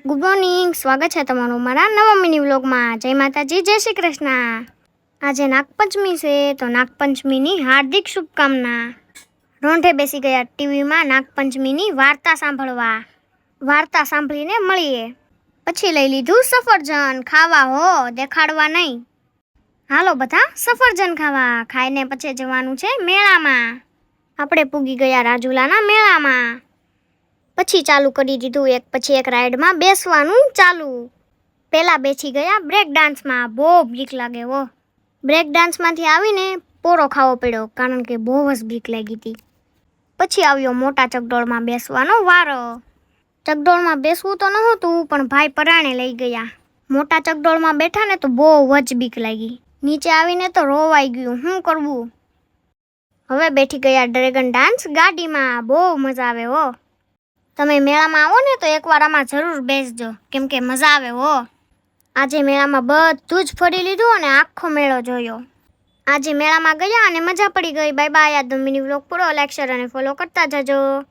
Good morning, સ્વાગત છે તમારું મારા નવા મિની વ્લોગમાં. જય માતાજી, જય શ્રી કૃષ્ણ. આજે નાગપંચમી છે તો નાગપંચમીની હાર્દિક શુભકામના. રોંઢે બેસી ગયા ટીવીમાં નાગપંચમીની વાર્તા સાંભળવા. વાર્તા સાંભળીને મળીએ. પછી લઈ લીધું સફરજન ખાવા, હો દેખાડવા નહીં. હાલો બધા સફરજન ખાવા. ખાઈને પછી જવાનું છે મેળામાં. આપણે પૂગી ગયા રાજુલાના મેળામાં. પછી ચાલુ કરી દીધું એક પછી એક રાઈડમાં બેસવાનું ચાલુ. પહેલાં બેસી ગયા બ્રેક ડાન્સમાં. બહુ બીક લાગે હો. બ્રેક ડાન્સમાંથી આવીને પોરો ખાવો પડ્યો કારણ કે બહુ જ બીક લાગી હતી. પછી આવ્યો મોટા ચકડોળમાં બેસવાનો વારો. ચકડોળમાં બેસવું તો નહોતું પણ ભાઈ પરાણે લઈ ગયા. મોટા ચકડોળમાં બેઠા ને તો બહુ જ બીક લાગી. નીચે આવીને તો રોવાઈ ગયું, શું કરવું. હવે બેઠી ગયા ડ્રેગન ડાન્સ ગાડીમાં. બહુ મજા આવે હો. તમે મેળામાં આવો ને તો એકવાર આમાં જરૂર બેસજો કેમ કે મજા આવે હો. આજે મેળામાં બધું જ ફરી લીધું અને આખો મેળો જોયો. આજે મેળામાં ગયા અને મજા પડી ગઈ. Bye bye. આજનો મિની વ્લોગ પૂરો. લાઈક, શેર અને ફોલો કરતા જજો.